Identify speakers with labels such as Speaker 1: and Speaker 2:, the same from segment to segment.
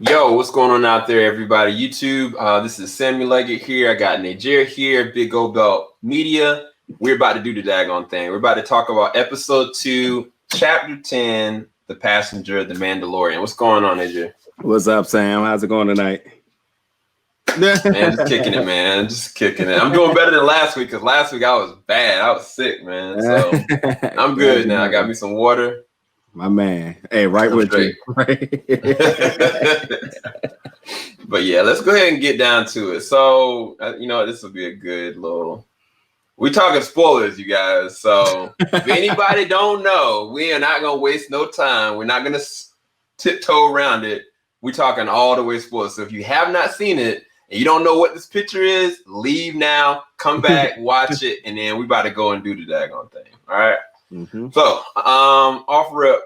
Speaker 1: Yo, what's going on out there, everybody? YouTube, this is Samuel Leggett here. I got Nigeria here, Big Gold Belt Media. We're about to do the daggone thing. We're about to talk about episode 2, chapter 10, The Passenger, The Mandalorian. What's going on, Nigeria?
Speaker 2: What's up, Sam? How's it going tonight?
Speaker 1: Man, just kicking it, man. Just kicking it. I'm doing better than last week because last week I was bad. I was sick, man. So I'm good now. I got me some water.
Speaker 2: My man. Hey, right with you.
Speaker 1: But yeah, let's go ahead and get down to it. So, this will be a good little... We're talking spoilers, you guys. So if anybody don't know, we are not going to waste no time. We're not going to tiptoe around it. We're talking all the way spoilers. So if you have not seen it and you don't know what this picture is, leave now, come back, watch it, and then we about to go and do the daggone thing. All right?
Speaker 2: Mm-hmm.
Speaker 1: So, offer up,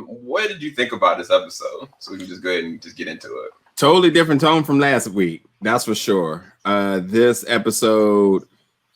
Speaker 1: what did you think about this episode? So we can just go ahead and just get into it.
Speaker 2: Totally different tone from last week. That's for sure. This episode,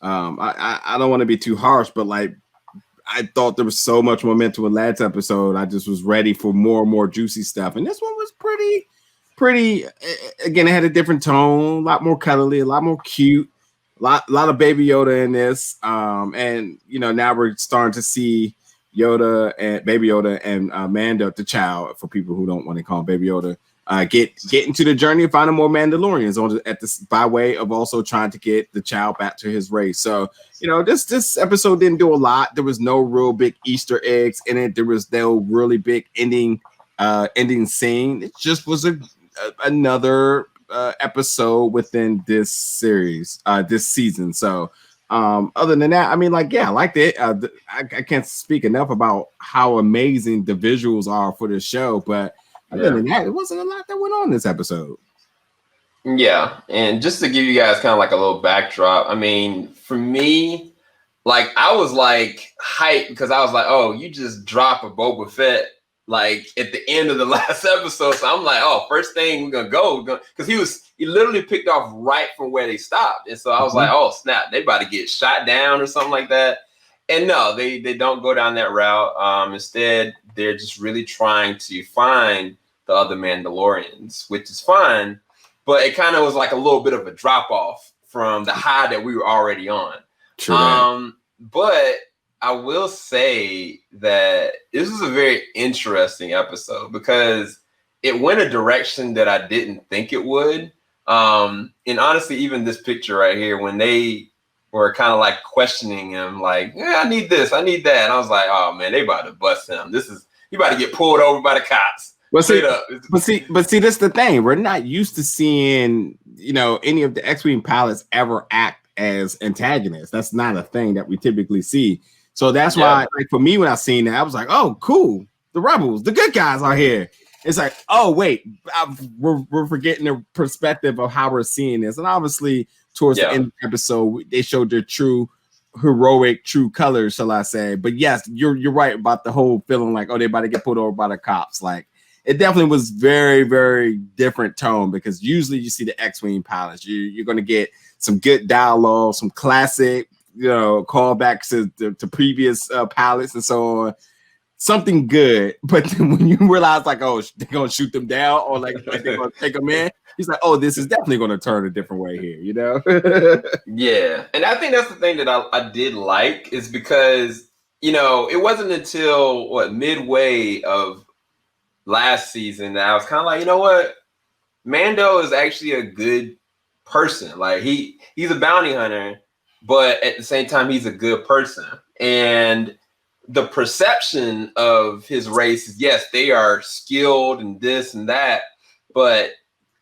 Speaker 2: I don't want to be too harsh, but like, I thought there was so much momentum in last episode. I just was ready for more and more juicy stuff. And this one was pretty, again, it had a different tone, a lot more cuddly, a lot more cute. A lot of Baby Yoda in this, and now we're starting to see Yoda and Baby Yoda and Mando, the child, for people who don't want to call him Baby Yoda, get into the journey of finding more Mandalorians by way of also trying to get the child back to his race. So this episode didn't do a lot. There was no real big Easter eggs in it. There was no really big ending scene. It just was another episode within this series, this season. So other than that, I mean, like, yeah, I liked it. I can't speak enough about how amazing the visuals are for this show, but other than that, it wasn't a lot that went on this episode.
Speaker 1: Yeah, and just to give you guys kind of like a little backdrop, I mean, for me, like, I was like hyped because I was like, oh, you just drop a Boba Fett like at the end of the last episode. So I'm like, oh, first thing we're gonna go, because he literally picked off right from where they stopped. And so I was like, oh snap, they about to get shot down or something like that. And no, they don't go down that route. Instead, they're just really trying to find the other Mandalorians, which is fine, but it kind of was like a little bit of a drop off from the high that we were already on.
Speaker 2: True.
Speaker 1: But I will say that this was a very interesting episode because it went a direction that I didn't think it would. And honestly, even this picture right here, when they were kind of like questioning him, like, yeah, I need this, I need that. And I was like, oh man, they about to bust him. He about to get pulled over by the cops.
Speaker 2: But see, that's the thing. We're not used to seeing, any of the X-Wing pilots ever act as antagonists. That's not a thing that we typically see. So that's why, like, for me, when I seen that, I was like, oh, cool. The rebels, the good guys are here. It's like, oh, wait, we're forgetting the perspective of how we're seeing this. And obviously, towards the end of the episode, they showed their true heroic, true colors, shall I say. But yes, you're right about the whole feeling like, oh, they're about to get pulled over by the cops. Like, it definitely was very, very different tone, because usually you see the X-Wing pilots. You're going to get some good dialogue, some classic, callbacks to previous pilots and so on. Something good. But then when you realize, like, oh, they're going to shoot them down, or like they're going to take them in, he's like, oh, this is definitely going to turn a different way here,
Speaker 1: Yeah. And I think that's the thing that I did like, is because, it wasn't until midway of last season that I was kind of like, you know what? Mando is actually a good person. Like, he's a bounty hunter, but at the same time, he's a good person. And the perception of his race is, yes, they are skilled and this and that, but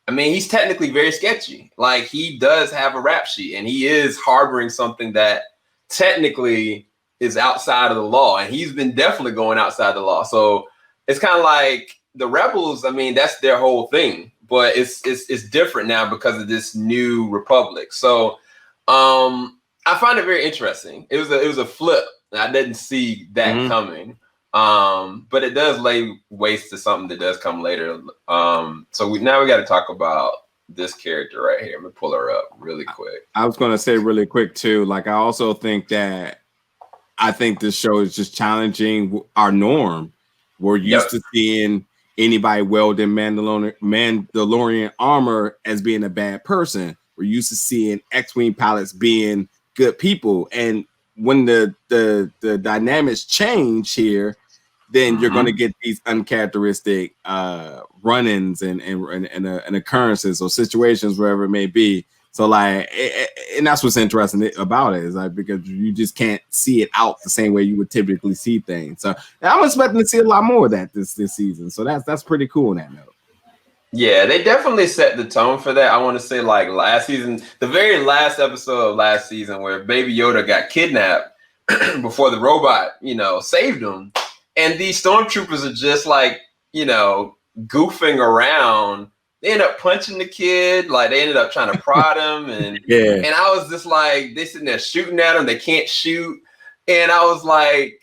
Speaker 1: I mean, he's technically very sketchy. Like, he does have a rap sheet, and he is harboring something that technically is outside of the law, and he's been definitely going outside the law. So it's kind of like the rebels. I mean, that's their whole thing, but it's different now because of this new republic. So I find it very interesting. It was a flip. I didn't see that coming. But it does lay waste to something that does come later. So we got to talk about this character right here. I'm gonna pull her up really quick.
Speaker 2: I was gonna say really quick too. Like, I also think that this show is just challenging our norm. We're used to seeing, anybody welding Mandalorian armor as being a bad person. We're used to seeing X-Wing pilots being good people. And when the dynamics change here, then you're going to get these uncharacteristic run-ins and occurrences or situations, wherever it may be. So like, and that's what's interesting about it, is like, because you just can't see it out the same way you would typically see things. So I'm expecting to see a lot more of that this season. So that's pretty cool on that note.
Speaker 1: Yeah, they definitely set the tone for that. I want to say like last season, the very last episode of last season where Baby Yoda got kidnapped before the robot, saved him. And these stormtroopers are just like, goofing around. They end up punching the kid, like they ended up trying to prod him, and and I was just like, they sitting there shooting at him, they can't shoot, and I was like,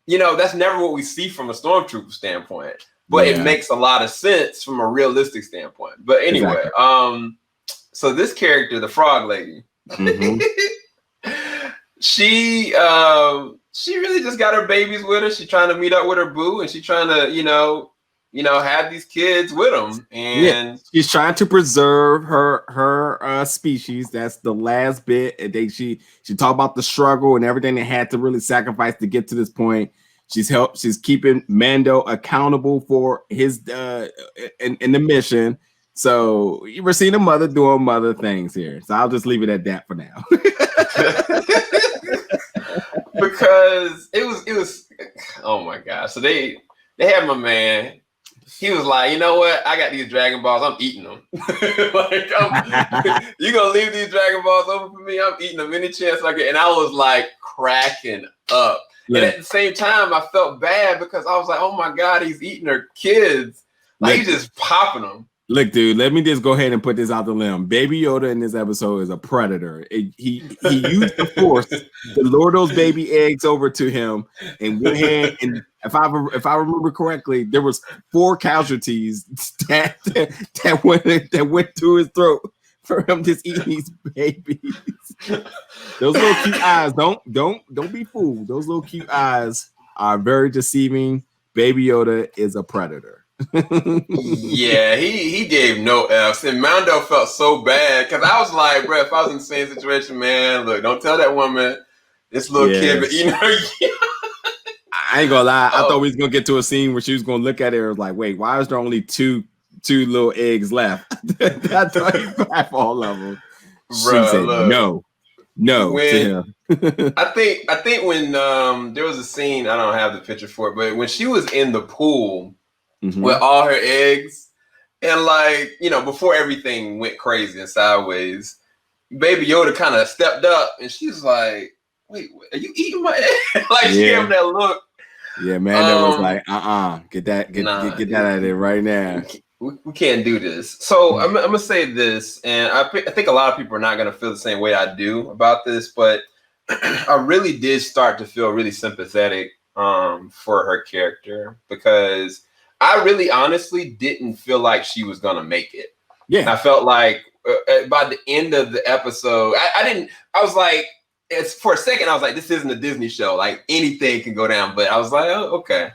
Speaker 1: that's never what we see from a stormtrooper standpoint, but it makes a lot of sense from a realistic standpoint. But anyway, so this character, the frog lady, she really just got her babies with her. She's trying to meet up with her boo, and she's trying to, have these kids with them, and
Speaker 2: she's trying to preserve her species. That's the last bit. And she talked about the struggle and everything they had to really sacrifice to get to this point. She's keeping Mando accountable for his in the mission. So we're seeing a mother doing mother things here. So I'll just leave it at that for now.
Speaker 1: Because it was oh my gosh. So they had my man. He was like, you know what? I got these Dragon Balls. I'm eating them. Like, you gonna leave these Dragon Balls open for me? I'm eating them any chance I get. And I was like cracking up. And at the same time, I felt bad because I was like, oh my God, he's eating her kids. Like, he's just popping them.
Speaker 2: Look, dude, let me just go ahead and put this out the limb. Baby Yoda in this episode is a predator. He used the Force to lure those baby eggs over to him, and went ahead, and if I remember correctly, there was 4 casualties that went through his throat for him just eating these babies. Those little cute eyes, don't be fooled. Those little cute eyes are very deceiving. Baby Yoda is a predator.
Speaker 1: Yeah, he gave no F's, and Mando felt so bad because I was like, bro, if I was in the same situation, man, look, don't tell that woman this little kid, but
Speaker 2: I ain't gonna lie, I thought we was gonna get to a scene where she was gonna look at it and was like, wait, why is there only two little eggs left? I thought he grabbed all of them. Bro, she said look, no to him.
Speaker 1: I think when there was a scene, I don't have the picture for it, but when she was in the pool with all her eggs, and like, before everything went crazy and sideways, Baby Yoda kind of stepped up, and she's like, wait, are you eating my egg? Like, she gave him that look.
Speaker 2: Yeah, man, that was like, get that out of there right now.
Speaker 1: We can't do this. So I'm gonna say this, and I think a lot of people are not gonna feel the same way I do about this, but I really did start to feel really sympathetic for her character, because I really honestly didn't feel like she was gonna make it. Yeah, I felt like by the end of the episode, I was like, for a second, I was like, this isn't a Disney show. Like, anything can go down. But I was like, oh, okay.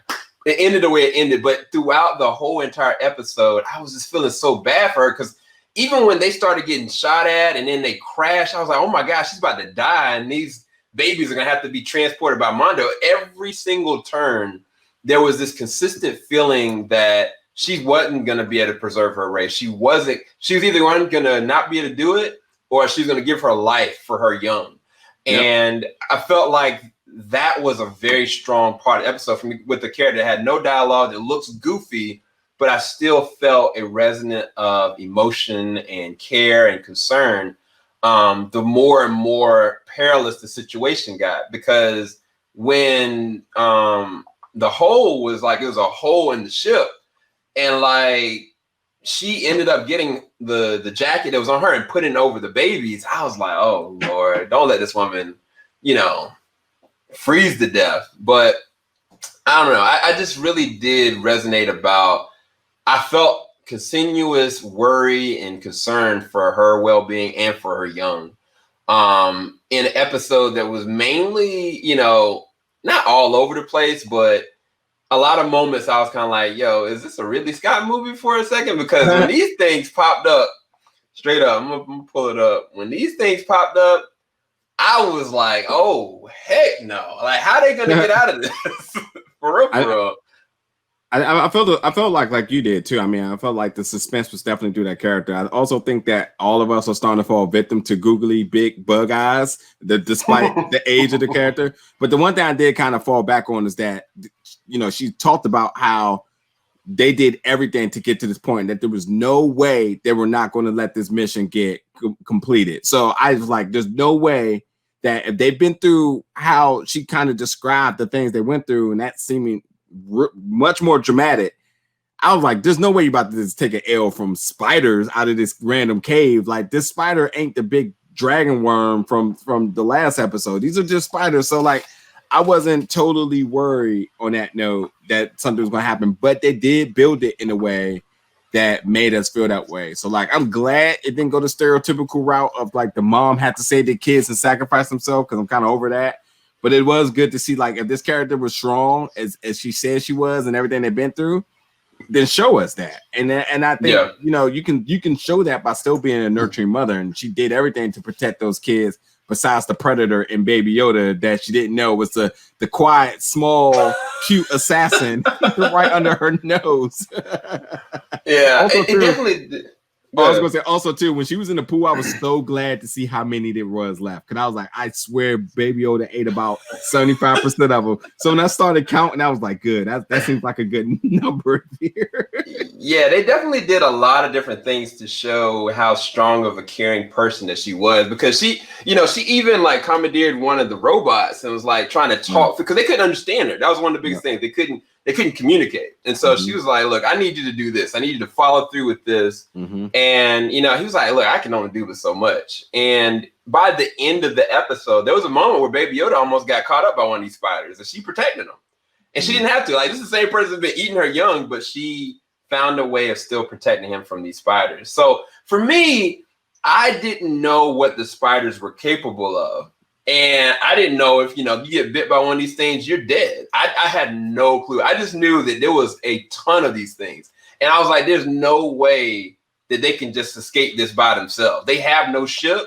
Speaker 1: It ended the way it ended. But throughout the whole entire episode, I was just feeling so bad for her, because even when they started getting shot at and then they crashed, I was like, oh my gosh, she's about to die. And these babies are going to have to be transported by Mando. Every single turn, there was this consistent feeling that she wasn't going to be able to preserve her race. She was either going to not be able to do it, or she's going to give her life for her young. Yep. And I felt like that was a very strong part of the episode for me, with the character that had no dialogue, that looks goofy, but I still felt a resonance of emotion and care and concern. The more and more perilous the situation got, because when the hole was like, it was a hole in the ship, and like she ended up getting the jacket that was on her and putting it over the babies, I was like, oh Lord, don't let this woman, freeze to death. But I don't know. I just really did resonate about, I felt continuous worry and concern for her well-being and for her young. In an episode that was mainly, not all over the place, but a lot of moments I was kind of like, yo, is this a Ridley Scott movie for a second? Because when these things popped up, straight up, I'm gonna pull it up. When these things popped up, I was like, oh, heck no. Like, how they gonna get out of this? For real, for real.
Speaker 2: I felt like you did too. I mean, I felt like the suspense was definitely through that character. I also think that all of us are starting to fall victim to googly big bug eyes, despite the age of the character. But the one thing I did kind of fall back on is that, you know, she talked about how they did everything to get to this point, that there was no way they were not going to let this mission get completed. So I was like, there's no way that if they've been through how she kind of described the things they went through, and that seeming much more dramatic, I was like, there's no way you're about to just take an L from spiders out of this random cave. Like, this spider ain't the big dragon worm from the last episode. These are just spiders. So like, I wasn't totally worried on that note that something was going to happen, but they did build it in a way that made us feel that way. So like, I'm glad it didn't go the stereotypical route of like the mom had to save the kids and sacrifice themselves, because I'm kind of over that. But it was good to see, like, if this character was strong as she said she was and everything they've been through, then show us that. And I think, you know, you can show that by still being a nurturing mother. And she did everything to protect those kids, besides the Predator and Baby Yoda that she didn't know was the quiet, small, cute assassin right under her nose.
Speaker 1: Yeah,
Speaker 2: also,
Speaker 1: it definitely did.
Speaker 2: I was gonna say also too, when she was in the pool, I was so glad to see how many there was left, because I was like, I swear Baby Yoda ate about 75% of them. So when I started counting, I was like, good, that seems like a good number here.
Speaker 1: Yeah, they definitely did a lot of different things to show how strong of a caring person that she was, because she even like commandeered one of the robots and was like trying to talk, because they couldn't understand her. That was one of the biggest things. They couldn't communicate. And so she was like, look, I need you to do this. I need you to follow through with this. And, you know, he was like, look, I can only do this so much. And by the end of the episode, there was a moment where Baby Yoda almost got caught up by one of these spiders, and she protected him. And she didn't have to. Like, this is the same person that's been eating her young, but she found a way of still protecting him from these spiders. So for me, I didn't know what the spiders were capable of. And I didn't know if, you know, you get bit by one of these things, you're dead. I had no clue. I just knew that there was a ton of these things. And I was like, there's no way that they can just escape this by themselves. They have no ship.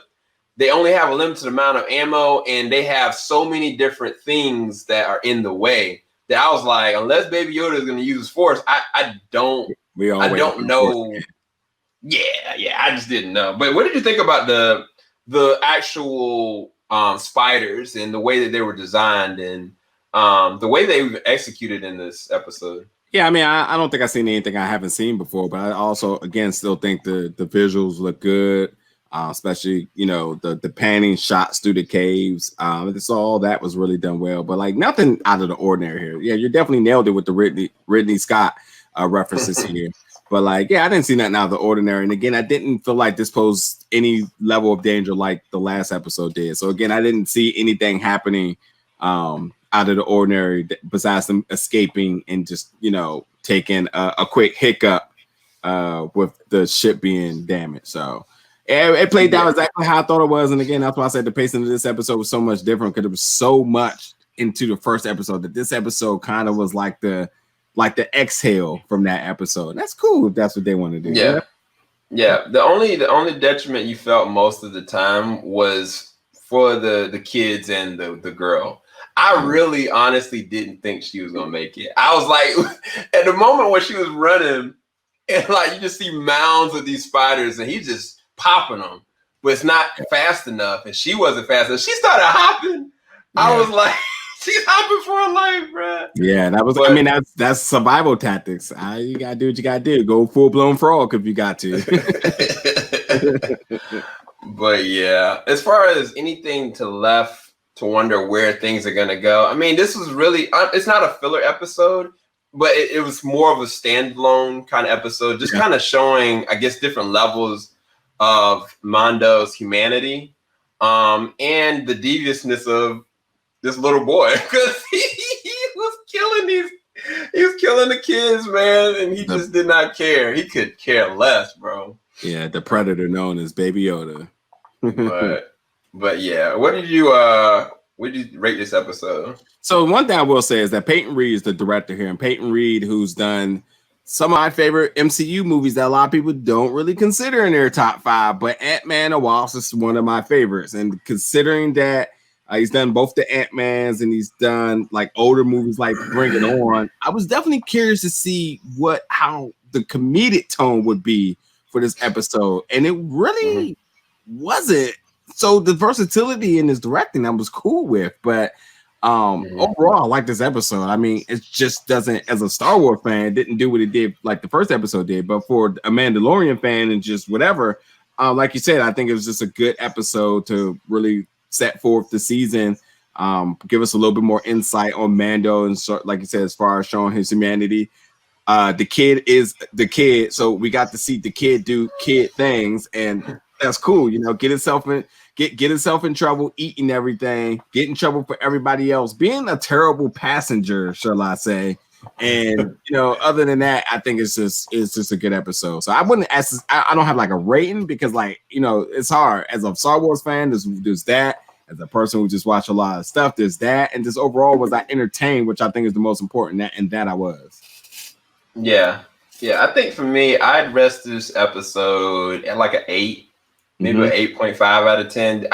Speaker 1: They only have a limited amount of ammo, and they have so many different things that are in the way that I was like, unless Baby Yoda is going to use his force, I don't know. Yeah, I just didn't know. But what did you think about the actual spiders and the way that they were designed and the way they were executed in this episode?
Speaker 2: Yeah, I mean, I don't think I've seen anything I haven't seen before, but I also, again, still think the visuals look good, especially, you know, the panning shots through the caves. It's all that was really done well, but like nothing out of the ordinary here. Yeah, you definitely nailed it with the Ridley Scott references here. But like, yeah, I didn't see nothing out of the ordinary. And again, I didn't feel like this posed any level of danger like the last episode did. So again, I didn't see anything happening out of the ordinary besides them escaping and just, you know, taking a quick hiccup with the ship being damaged. So it played out exactly how I thought it was. And again, that's why I said the pacing of this episode was so much different, because there was so much into the first episode that this episode kind of was like the exhale from that episode. And that's cool if that's what they want to do.
Speaker 1: Yeah. The only detriment you felt most of the time was for the kids and the girl. I really honestly didn't think she was gonna make it. I was like, at the moment when she was running, and like you just see mounds of these spiders, and he's just popping them, but it's not fast enough, and she wasn't fast enough. She started hopping. I was like, she's hopping for her life, bro.
Speaker 2: Yeah, I mean, that's survival tactics. You gotta do what you gotta do. Go full blown frog if you got to.
Speaker 1: But yeah, as far as anything to wonder where things are gonna go, I mean, this was really, it's not a filler episode, but it was more of a standalone kind of episode, just kind of showing, I guess, different levels of Mondo's humanity, and the deviousness of this little boy, because he was killing the kids, man, and he just did not care. He could care less, bro.
Speaker 2: Yeah, the predator known as Baby Yoda.
Speaker 1: But yeah, what did you What did you rate this episode?
Speaker 2: So one thing I will say is that Peyton Reed is the director here, and Peyton Reed, who's done some of my favorite MCU movies that a lot of people don't really consider in their top 5, but Ant-Man and Wasp is one of my favorites. And considering that he's done both the Ant-Mans and he's done like older movies like Bring It On, I was definitely curious to see how the comedic tone would be for this episode. And it really wasn't. So the versatility in his directing I was cool with, but overall, I like this episode. I mean, it just doesn't, as a Star Wars fan, it didn't do what it did like the first episode did. But for a Mandalorian fan and just whatever, like you said, I think it was just a good episode to really set forth the season, give us a little bit more insight on Mando, and so, like you said, as far as showing his humanity. The kid is the kid, so we got to see the kid do kid things, and that's cool. You know, get himself in trouble, eating everything, get in trouble for everybody else, being a terrible passenger, shall I say? And you know, other than that, I think it's just a good episode. So I wouldn't ask. I don't have like a rating because, like, you know, it's hard as a Star Wars fan. There's that. As a person who just watched a lot of stuff, there's that, and just overall was I entertained, which I think is the most important. That I was.
Speaker 1: Yeah. I think for me, I'd rest this episode at like an 8. Maybe an 8.5 out of 10.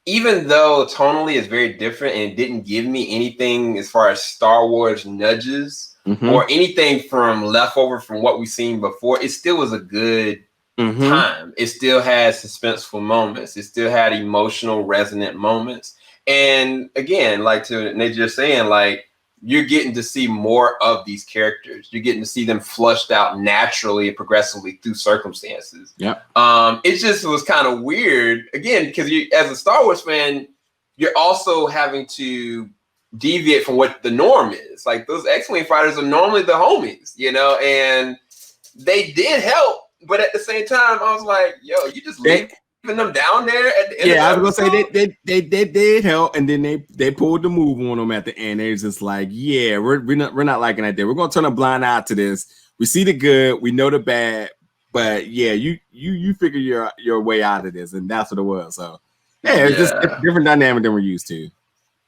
Speaker 1: Even though tonally it's very different and it didn't give me anything as far as Star Wars nudges or anything from leftover from what we've seen before, it still was a good time. It still had suspenseful moments. It still had emotional, resonant moments. And again, like to Nate just saying, like, you're getting to see more of these characters. You're getting to see them flushed out naturally and progressively through circumstances.
Speaker 2: Yeah.
Speaker 1: It just was kind of weird, again, because you, as a Star Wars fan, you're also having to deviate from what the norm is. Like, those X-Wing fighters are normally the homies, you know, and they did help. But at the same time, I was like, yo, you just leaving them down there at the end.
Speaker 2: Yeah, I was gonna say they did help, and then they pulled the move on them at the end. They was just like, yeah, we're not liking that. We're gonna turn a blind eye to this. We see the good, we know the bad, but yeah, you figure your way out of this, and that's what it was. So yeah, it's just a different dynamic than we're used to.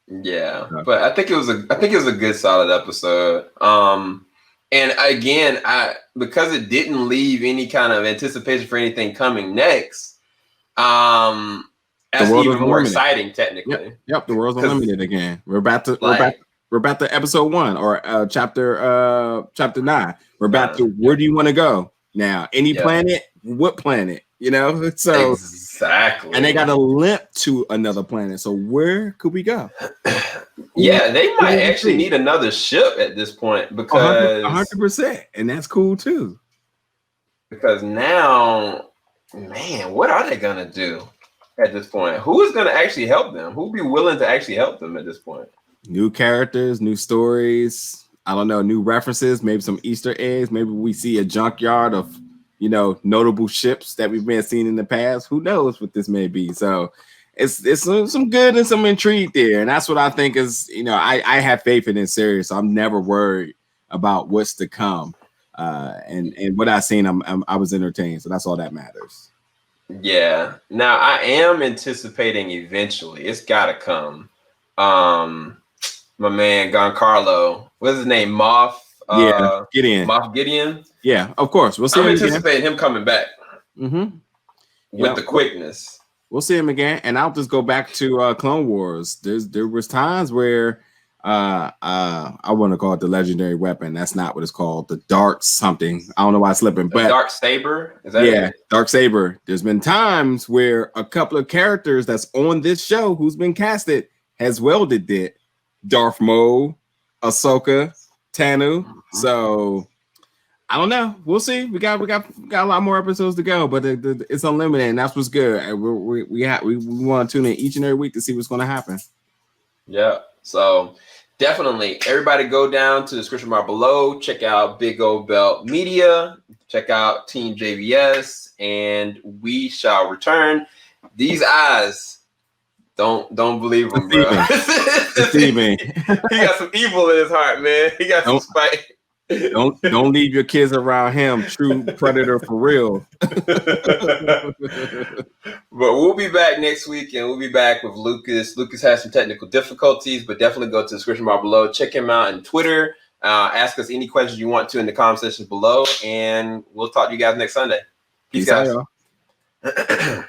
Speaker 1: Yeah, but I think it was a good solid episode. And again, because it didn't leave any kind of anticipation for anything coming next. That's even more exciting, technically.
Speaker 2: Yep, the world's unlimited again. We're about to episode 1 or chapter 9. We're about to where do you want to go now? Any planet? What planet? You know, so
Speaker 1: exactly.
Speaker 2: And they got a limp to another planet. So where could we go?
Speaker 1: Yeah, they might actually need another ship at this point because
Speaker 2: 100%, and that's cool too.
Speaker 1: Because now, man, what are they gonna do at this point? Who is gonna actually help them? Who would be willing to actually help them at this point?
Speaker 2: New characters, new stories. I don't know, new references, maybe some Easter eggs. Maybe we see a junkyard of, you know, notable ships that we've been seeing in the past. Who knows what this may be? So it's some good and some intrigue there, and that's what I think is. You know, I have faith in this series, so I'm never worried about what's to come. And what I've seen, I was entertained, so that's all that matters.
Speaker 1: Yeah. Now I am anticipating eventually it's got to come. My man Giancarlo, what's his name?
Speaker 2: Gideon.
Speaker 1: Moff Gideon.
Speaker 2: Yeah, of course. We'll see.
Speaker 1: I'm anticipating him coming back with the quickness.
Speaker 2: We'll see him again, and I'll just go back to Clone Wars. There was times where I want to call it the legendary weapon. That's not what it's called. The dark something. I don't know why I'm slipping. But
Speaker 1: dark saber. Is that it?
Speaker 2: Dark saber. There's been times where a couple of characters that's on this show who's been casted has welded it. Darth Maul, Ahsoka, Tanu. So I don't know. We'll see. We got a lot more episodes to go, but it's unlimited, and that's what's good. And we want to tune in each and every week to see what's going to happen.
Speaker 1: Yeah. So definitely, everybody go down to the description bar below. Check out Big Old Belt Media. Check out Team JVS, and we shall return. These eyes, don't believe him, bro.
Speaker 2: Deceiving.
Speaker 1: He got some evil in his heart, man. He got some spite.
Speaker 2: Don't leave your kids around him. True predator for real.
Speaker 1: But we'll be back next week, and we'll be back with Lucas. Lucas has some technical difficulties, but definitely go to the description bar below. Check him out on Twitter. Ask us any questions you want to in the comment section below, and we'll talk to you guys next Sunday. Peace, guys.
Speaker 2: Out, y'all.